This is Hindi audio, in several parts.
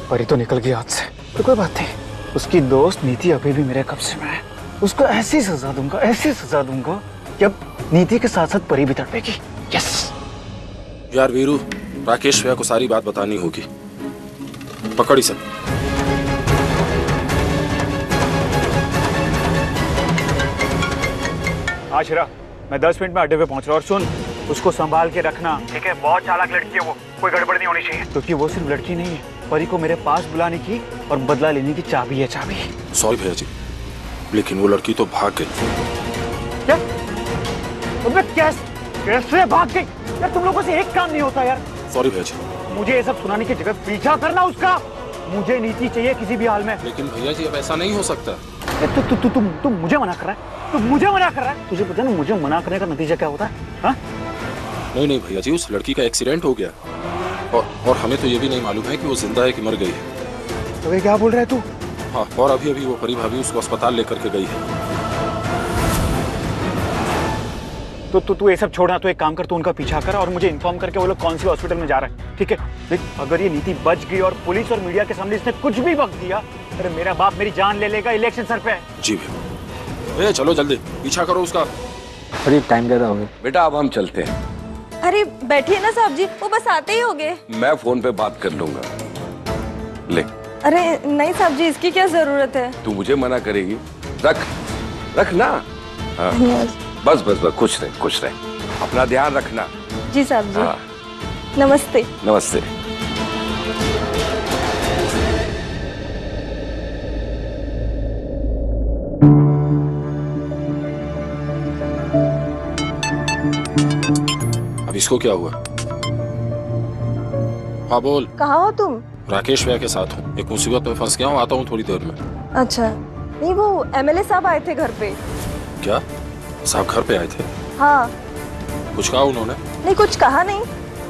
परी तो निकल गई हाथ से, तो कोई बात नहीं। उसकी दोस्त नीति अभी भी मेरे कब्जे में है। उसको ऐसी सजा दूंगा कि अब नीति के साथ साथ परी भी तड़पेगी। यस यार वीरू, राकेश भैया को सारी बात बतानी होगी। पकड़ इसे। हाँ शिरा, मैं 10 मिनट में अड्डे पे पहुंच रहा हूँ। और सुन, उसको संभाल के रखना, ठीक है? बहुत चालाक लड़की है वो, कोई गड़बड़ नहीं होनी चाहिए। क्योंकि वो सिर्फ लड़की नहीं है, परी को मेरे पास बुलाने की और बदला लेने की चाबी है, चाबी। सॉरी भैया जी, लेकिन वो लड़की तो भाग गई। क्या? अबे कैसे भाग गई? यार तुम लोगों से एक काम नहीं होता यार। सॉरी भैया जी। मुझे ये सब सुनाने की जगह पीछा करना उसका। मुझे नीति चाहिए किसी भी हाल में। लेकिन भैया जी अब ऐसा नहीं हो सकता। तू मुझे मना कर रहा है? तू मुझे मना कर रहा है? तुझे पता है ना मुझे मना करने का नतीजा क्या होता है? हाँ? नहीं भैया जी, उस लड़की का एक्सीडेंट हो गया और हमें तो ये भी नहीं मालूम है कि वो जिंदा है कि मर गई है। तो क्या बोल रहा है तू? हाँ, और अभी वो परी भाभी उसको अस्पताल लेकर के गई है। तो तू ये सब छोड़ना, तो एक काम कर, तू उनका पीछा कर और मुझे इन्फॉर्म करके वो लोग कौन सी हॉस्पिटल में जा रहे हैं, ठीक है? देख, अगर ये नीति बच गई और पुलिस और मीडिया के सामने इसने कुछ भी वक्त दिया, अरे मेरा बाप मेरी जान ले लेगा। इलेक्शन सर पे है। जी भैया। चलो जल्दी पीछा करो उसका। अरे टाइम ज्यादा हो गया बेटा, अब हम चलते हैं। अरे बैठिए ना साहब जी, वो बस आते ही होंगे। मैं फोन पे बात कर लूंगा। ले। अरे नहीं साहब जी, इसकी क्या जरूरत है? तू मुझे मना करेगी? रख ना। हाँ। बस खुश रहे, अपना ध्यान रखना। जी साहब जी। हाँ। नमस्ते। नमस्ते। अब इसको क्या हुआ? हाँ बोल। कहाँ हो तुम? राकेश भैया के साथ हूँ, एक मुसीबत में फंस गया हूँ, आता हूँ थोड़ी देर में। अच्छा, नहीं वो एमएलए साहब आए थे घर पे। क्या? साहब घर पे आए थे? हाँ। कुछ कहा उन्होंने? नहीं कुछ कहा नहीं,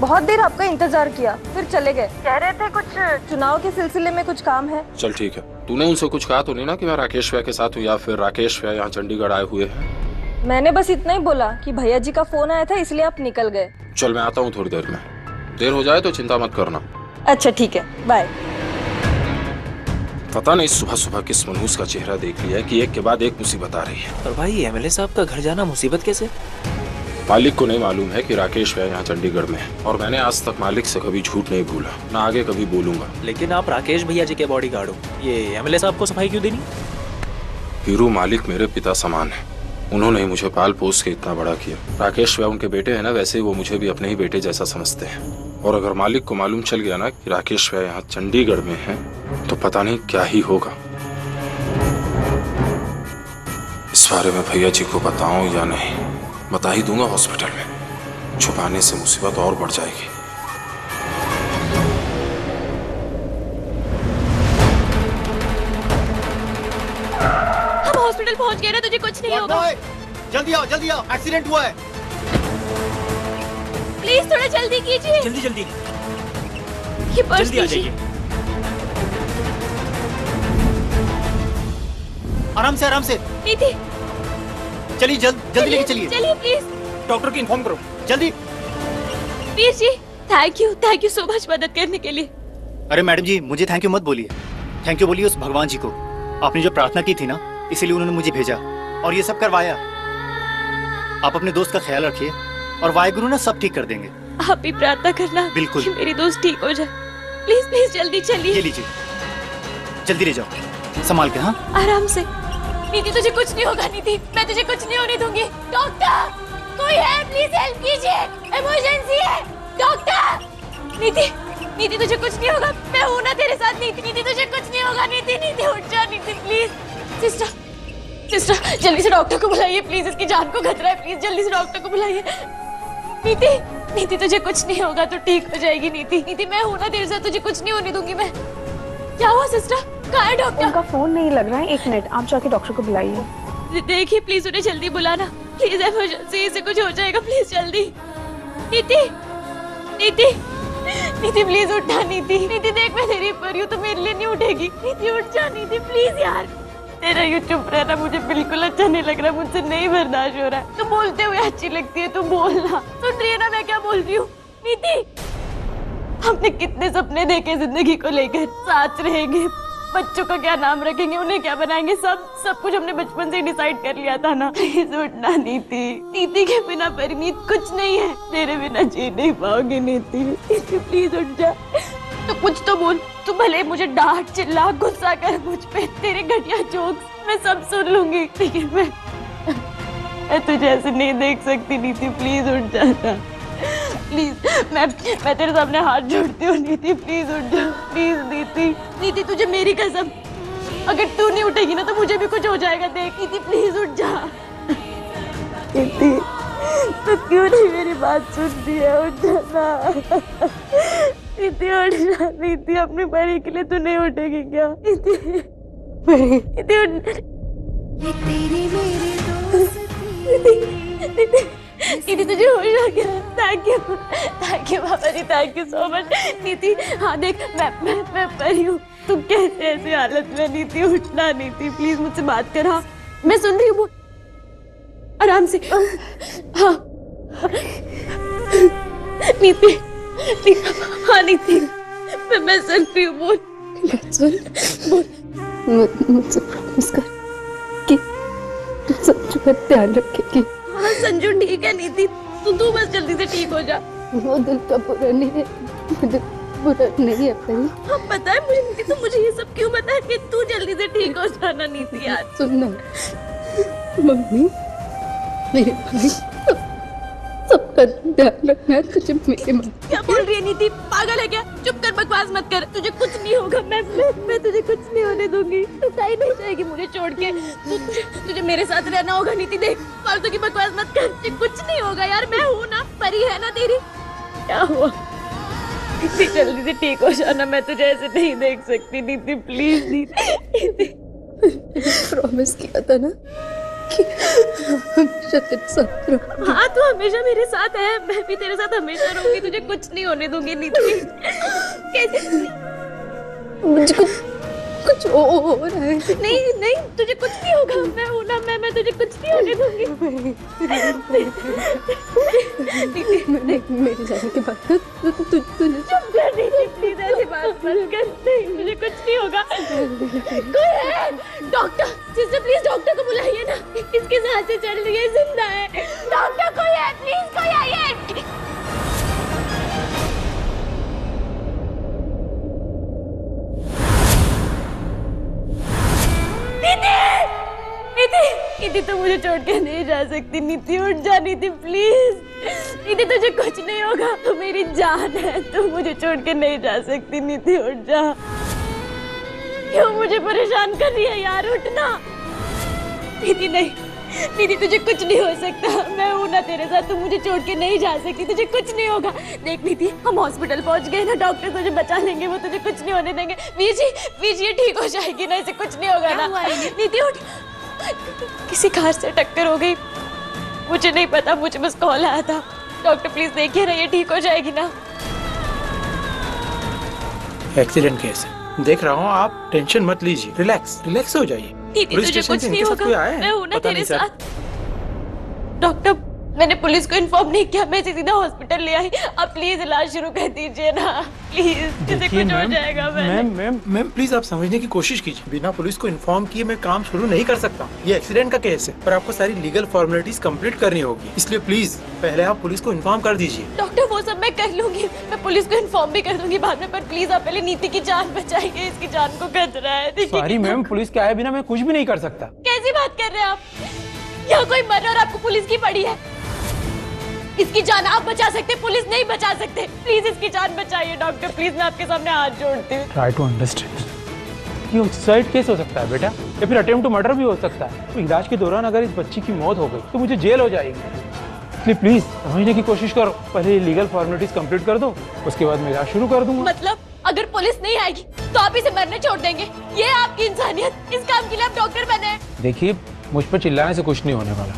बहुत देर आपका इंतजार किया फिर चले गए। कह रहे थे कुछ चुनाव के सिलसिले में कुछ काम है। चल ठीक है। तूने उनसे कुछ कहा तो नहीं ना कि मैं राकेश भैया के साथ हूँ या फिर राकेश भैया यहाँ चंडीगढ़ आए हुए हैं? मैंने बस इतना ही बोला कि भैया जी का फोन आया था इसलिए आप निकल गए। चल मैं आता हूँ थोड़ी देर में, देर हो जाए तो चिंता मत करना। अच्छा ठीक है, बाय। पता नहीं सुबह सुबह किस मनहूस का चेहरा देख लिया है कि एक के बाद एक मुसीबत आ रही है। और भाई एमएलए साहब का घर जाना मुसीबत कैसे? मालिक को नहीं मालूम है कि राकेश भैया यहाँ चंडीगढ़ में है और मैंने आज तक मालिक से कभी झूठ नहीं भूला, ना आगे कभी बोलूंगा। लेकिन आप राकेश भैया जी के बॉडीगार्ड हो, ये एमएलए साहब को सफाई क्यों देनी? वीरू, मालिक मेरे पिता समान है, उन्होंने ही मुझे पाल पोस के इतना बड़ा किया। राकेश भैया उनके बेटे हैं ना, वैसे ही वो मुझे भी अपने ही बेटे जैसा समझते हैं। और अगर मालिक को मालूम चल गया ना कि राकेश भैया यहाँ चंडीगढ़ में है तो पता नहीं क्या ही होगा। इस बारे में भैया जी को बताऊं या नहीं? बता ही दूंगा हॉस्पिटल में, छुपाने से मुसीबत और बढ़ जाएगी। हम हॉस्पिटल पहुंच गए ना, तुझे कुछ नहीं होगा। जल्दी आओ, एक्सीडेंट हुआ है। प्लीज थोड़ा जल्दी कीजिए। जल्दी ये पर्स जल्दी आ जाइए। आराम से। नीति, चलिए जल्दी लेके चलिए प्लीज। डॉक्टर को इन्फॉर्म करो जल्दी। Veer ji, thank you so much मदद करने के लिए। अरे मैडम जी, मुझे थैंक यू मत बोलिए, थैंक यू बोलिए उस भगवान जी को। आपने जो प्रार्थना की थी ना, इसीलिए उन्होंने मुझे भेजा और ये सब करवाया। आप अपने दोस्त का ख्याल रखिए और वाहेगुरु ना सब ठीक कर देंगे। आप भी प्रार्थना करना बिल्कुल कि मेरी दोस्त ठीक हो जाए। प्लीज जल्दी चलिए। ये लीजिए, जल्दी ले जाओ, संभाल के। हाँ आराम से। नीति तुझे कुछ नहीं होगा। नीति, मैं तुझे कुछ नहीं होने दूंगी। डॉक्टर कोई है, प्लीज हेल्प कीजिए, इमरजेंसी है। डॉक्टर। नीति तुझे कुछ नहीं होगा, मैं हूं ना तेरे साथ। नीति तुझे कुछ नहीं होगा। नीति उठ जा। नीति प्लीज। सिस्टर जल्दी से डॉक्टर को बुलाइए प्लीज, इसकी जान को खतरा है। प्लीज जल्दी से डॉक्टर को बुलाइए। नीति तुझे कुछ नहीं होगा तो ठीक हो जाएगी। नीति मैं हूं ना तेरे साथ, तुझे कुछ नहीं होने दूंगी मैं। क्या हुआ सिस्टर, कहाँ है डॉक्टर? उनका फोन नहीं लग रहा है, एक मिनट, आप जाके डॉक्टर को बुलाइए। देखिए प्लीज उन्हें जल्दी बुलाना, प्लीज इमरजेंसी से कुछ हो जाएगा, प्लीज जल्दी। नीति प्लीज उठना। नीति देख मैं तेरी पर हूँ, तो मेरे लिए नहीं उठेगी। नीति उठ जा। नीति प्लीज यार, तेरा यूं चुप रहना मुझे बिल्कुल अच्छा नहीं लग रहा, मुझसे नहीं बर्दाश्त हो रहा है। तू बोलते हुए अच्छी लगती है, तू बोलना। सुन रही है ना मैं क्या बोल रही हूँ? नीति हमने कितने सपने देखे जिंदगी को लेकर, साथ रहेंगे, बच्चों का क्या नाम रखेंगे, उन्हें क्या बनाएंगे, सब कुछ हमने बचपन से डिसाइड कर लिया था ना। प्लीज उठना नीति, नीति के बिना परिणीत कुछ नहीं है, तेरे बिना जी नहीं पाओगे नीति, प्लीज उठ जा। तो कुछ तो बोल, तू भले मुझे डांट चिल्ला गुस्सा कर मुझ पे, तेरे घटिया जोक्स मैं सब सुन लूंगी, लेकिन मैं तुझे ऐसे नहीं देख सकती नीति, प्लीज उठ जाना प्लीज। मैं तेरे सामने हाथ जोड़ती हूँ नीति, प्लीज उठ जा प्लीज नीति। नीति तुझे मेरी कसम, अगर तू नहीं उठेगी ना तो मुझे भी कुछ हो जाएगा, देख नीति प्लीज उठ जा। नीति तो क्यों नहीं मेरी बात सुनती है, उठ जाना नीति, उठ जा नीति, अपनी परी के लिए तू नहीं उठेगी क्या नीति? नीति उठ। नीति तुझे होश आ गया, थैंक यू पापा जी, थैंक यू सो मच। नीति हाँ देख, मैं परी हूँ, तू कैसे ऐसी हालत में? नीति उठना नीति, प्लीज मुझसे बात कर। हाँ मैं सुन रही हूँ, आराम से। हाँ नीति, हाँ नीति मैं सुन रही हूँ, बोल मुझसे प्रॉमिस कर कि तू संजू का ध्यान रखेगी। हाँ संजू ठीक है नीति, तू बस जल्दी से ठीक हो जा। वो दिल का बुरा नहीं है, दिल बुरा नहीं है परी। हाँ पता है मुझे नीति, तो मुझे ये सब क्यों पता है कि तू जल्दी से ठीक हो जाना नीति यार। सुनना मम्मी, मेरे भाई सबका ध्यान रखना है तुझे, मेरे मन। क्या बोल रही है नीति, पागल है क्या? चुप कर, बकवास मत कर, तुझे कुछ नहीं होगा, मैं तुझे कुछ नहीं होने दूंगी, तू कहीं नहीं जाएगी मुझे छोड़ के, तुझे मेरे साथ रहना होगा नीति। देख फालतू की बकवास मत कर, तुझे कुछ नहीं होगा यार, मैं हूँ ना, परी है ना तेरी। क्या हुआ नीति, जल्दी से ठीक हो जाना, मैं तुझे ऐसे नहीं देख सकती नीति, प्लीज नीति। प्रॉमिस किया था ना कि हमेशा तेरे साथ रहूंगी। हाँ तू हमेशा मेरे साथ है, मैं भी तेरे साथ हमेशा रहूंगी, तुझे कुछ नहीं होने दूंगी नीति। कैसे? मुझे कुछ हो रहा है। नहीं तुझे कुछ नहीं होगा, मैं हूं ना, मैं तुझे कुछ नहीं होने दूंगी। मेरे जाने के बाद तुझे चुप कर नीति, प्लीज ऐसी बात मत कर, नहीं मुझे कुछ नहीं होगा। कोई है? डॉक्टर, सिस्टर प्लीज डॉक्टर को बुलाइए ना, इसकी सांसें चल रही है, जिंदा है। डॉक्टर कोई है, प्लीज कोई आइए। नीति तो मुझे छोड़ के नहीं जा सकती नीति, उठ जा नीति प्लीज। नीति तुझे कुछ नहीं होगा, तू मेरी जान है, तू मुझे छोड़ के नहीं जा सकती नीति, उठ जा। क्यों मुझे परेशान कर रही है यार, उठना। नीति नहीं, नीति तुझे कुछ नहीं हो सकता, मैं हूं ना तेरे साथ, तू मुझे छोड़ के नहीं जा सकती, तुझे कुछ नहीं होगा। देख नीति हम हॉस्पिटल पहुंच गए ना, डॉक्टर तुझे बचा लेंगे, वो तुझे कुछ नहीं होने देंगे। वीर जी ठीक हो जाएगी ना, इसे कुछ नहीं होगा ना। नीति उठ, किसी कार से टक्कर हो गई, मुझे नहीं पता, मुझे बस कॉल आया था। डॉक्टर प्लीज देखिए ना, ये ठीक हो जाएगी ना। एक्सीडेंट केस है, देख रहा हूँ, आप टेंशन मत लीजिए, रिलैक्स हो जाइए। दीदी तुझे कुछ नहीं होगा, मैं हूं ना तेरे साथ। डॉक्टर मैंने पुलिस को इन्फॉर्म नहीं किया, मैं सीधा हॉस्पिटल ले आई, आप प्लीज इलाज शुरू कर दीजिए ना प्लीज, किसी कुछ हो जाएगा। मैम प्लीज आप समझने की कोशिश कीजिए, बिना पुलिस को इन्फॉर्म किए मैं काम शुरू नहीं कर सकता। ये एक्सीडेंट का केस है, पर आपको सारी लीगल फॉर्मेलिटीज कंप्लीट करनी होगी, इसलिए प्लीज पहले आप पुलिस को इन्फॉर्म कर दीजिए। डॉक्टर वो सब मैं कर लूंगी, मैं पुलिस को इन्फॉर्म भी कर दूंगी बाद में, पर प्लीज आप पहले नीति की जान बचाइए, इसकी जान को खतरा है। सॉरी मैम, पुलिस के आए बिना मैं कुछ भी नहीं कर सकता। कैसी बात कर रहे हैं आप, यहाँ कोई मर और आपको पुलिस की पड़ी है। इसकी जान आप बचा सकते, पुलिस नहीं बचा सकते, प्लीज इसकी जान बचाइए डॉक्टर, प्लीज मैं आपके सामने हाथ जोड़ती हूँ। ट्राई टू अंडरस्टैंड, ये सुसाइड केस हो सकता है बेटा, या फिर अटेम्प्ट टू मर्डर भी हो सकता है। तो इलाज के दौरान अगर इस बच्ची की मौत हो गई तो मुझे जेल हो जाएगी, इसलिए प्लीज समझने की कोशिश करो, पहले लीगल फॉर्मेलिटीज कंप्लीट कर दो, उसके बाद मैं इलाज शुरू कर दूंगा। मतलब अगर पुलिस नहीं आएगी तो आप इसे मरने छोड़ देंगे? ये आपकी इंसानियत, इस काम के लिए आप डॉक्टर बने हैं। देखिए मुझ पर चिल्लाने से कुछ नहीं होने वाला,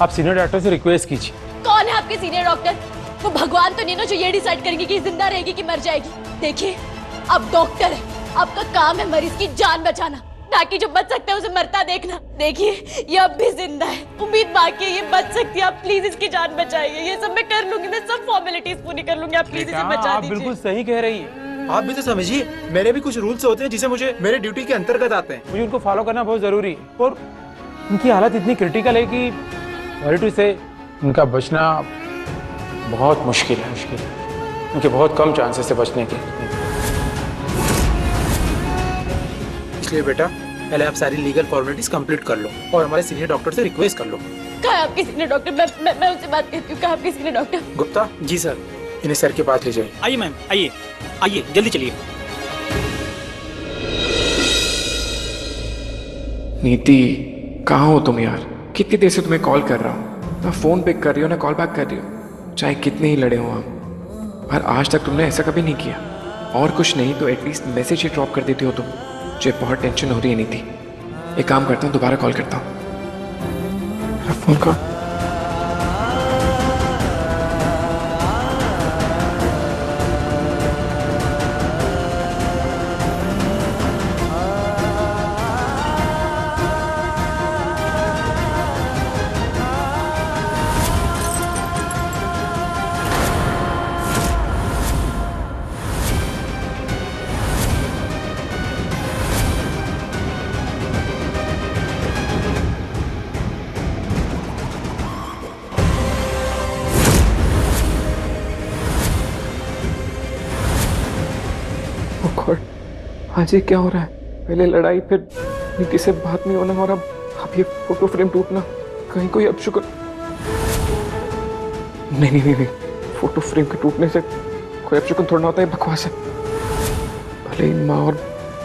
आप सीनियर डॉक्टर से रिक्वेस्ट कीजिए। कौन है आपके सीनियर डॉक्टर? वो भगवान तो नहीं ना जो ये डिसाइड करेंगे कि जिंदा रहेगी कि मर जाएगी। देखिए आप डॉक्टर है, आपका काम है मरीज की जान बचाना, ताकि जो बच सकता है उसे मरता देखना। देखिए ये अब भी जिंदा है, उम्मीद बाकी है, ये बच सकती है। आप प्लीज इसकी जान बचाइए। ये सब मैं कर लूंगी, मैं सब फॉर्मेलिटीज पूरी कर लूंगी। आप प्लीज इसे बचा आप दीजिए। बिल्कुल सही कह रही है। आप भी तो समझिए, मेरे भी कुछ रूल्स होते हैं जिसे मुझे मेरे ड्यूटी के अंतर्गत आते हैं, मुझे उनको फॉलो करना बहुत जरूरी है। और उनकी हालत इतनी क्रिटिकल है कि सॉरी टू से उनका बचना बहुत मुश्किल है। उनके बहुत कम चांसेस है बचने के। इसलिए बेटा पहले आप सारी लीगल फॉर्मेलिटीज कंप्लीट कर लो और हमारे सीनियर डॉक्टर से रिक्वेस्ट कर लो। कहा आपके सीनियर डॉक्टर? मैं उनसे बात करती हूँ। कहा आपके senior doctor? Gupta ji sir, इन्हें सर के पास ले जाइए। आइए मैम, आइए आइए, जल्दी चलिए। नीति, कहाँ हो तुम यार? कितनी देर से तुम्हें कॉल कर रहा हूँ, ना फोन पिक कर रही हो ना कॉल बैक कर रही हो। चाहे कितने ही लड़े हो हम, पर आज तक तुमने ऐसा कभी नहीं किया। और कुछ नहीं तो एटलीस्ट मैसेज ही ड्रॉप कर देती हो तुम। मुझे बहुत टेंशन हो रही है नीति। एक काम करता हूँ, दोबारा कॉल करता हूँ। फोन का आज ये क्या हो रहा है? पहले लड़ाई, फिर नीति से बात नहीं होना, और अब ये फोटो फ्रेम टूटना। कहीं कोई अपशकुन? नहीं, फोटो फ्रेम के टूटने से कोई अपशकुन थोड़ा होता है, बकवास है। भले ही माँ और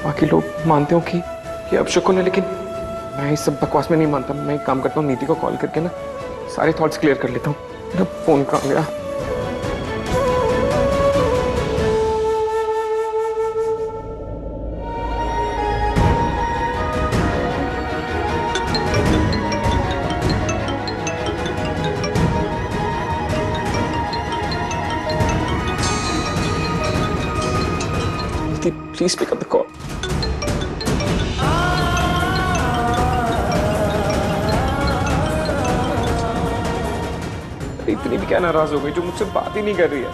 बाकी लोग मानते हो कि अपशकुन है, लेकिन मैं इस सब बकवास में नहीं मानता। मैं एक काम करता हूँ, नीति को कॉल करके ना सारे थॉट्स क्लियर कर लेता हूँ। मेरा फोन कहाँ गया? Please pick up the call. इतनी भी क्या नाराज हो गई जो मुझसे बात ही नहीं कर रही है?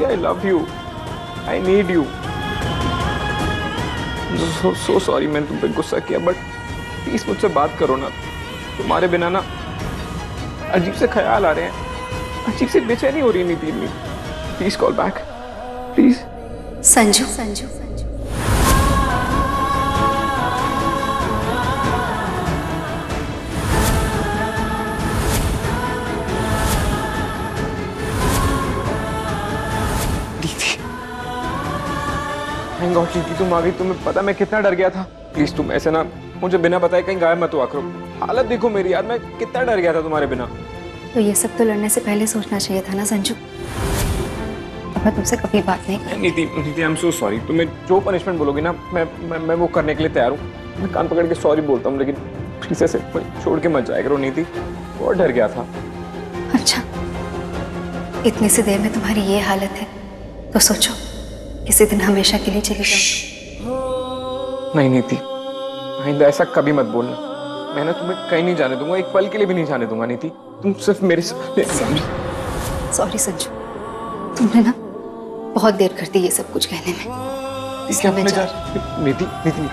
I love you. I need you. So sorry मैंने तुम पे गुस्सा किया, बट प्लीज मुझसे बात करो ना। तुम्हारे बिना ना अजीब से ख्याल आ रहे हैं, अजीब से बेचैनी हो रही है नीति में। Please call back. Please. Sanju, thank God नीति तुम आ गई। तुम्हें पता मैं कितना डर गया था। प्लीज तुम ऐसे ना मुझे बिना बताए कहीं गायब मत हुआ करो। हालत देखो मेरी यार, मैं कितना डर गया था तुम्हारे बिना। तो ये सब तो लड़ने से पहले सोचना चाहिए था ना संजू। अब मैं तुमसे कभी बात नहीं। नीति आई एम सो सॉरी। तुम्हें जो पनिशमेंट बोलोगी ना मैं वो करने के लिए तैयार हूँ। मैं कान पकड़ के सॉरी बोलता हूँ, लेकिन प्लीज ऐसे छोड़ के मत जाया करो नीति। बहुत डर गया था। अच्छा, इतनी सी देर में तुम्हारी ये हालत है तो सोचो किसी दिन हमेशा के लिए चली जाओ। नहीं नीति, आइंदा ऐसा कभी मत बोलना। मैं ना तुम्हें कहीं नहीं जाने दूंगा, एक पल के लिए भी नहीं जाने दूंगा नीति। तुम सिर्फ मेरे सॉरी संजू, तुमने ना बहुत देर कर दी ये सब कुछ कहने में। नीति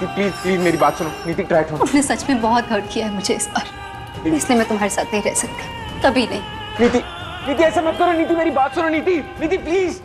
प्लीज मेरी बात सुनो। नीति ट्राई करो। तुमने सच में बहुत हर्ट किया है मुझे इस बार, इसलिए मैं तुम्हारे साथ नहीं रह सकती, कभी नहीं। नीति ऐसा मत करो। नीति मेरी बात सुनो। नीति प्लीज।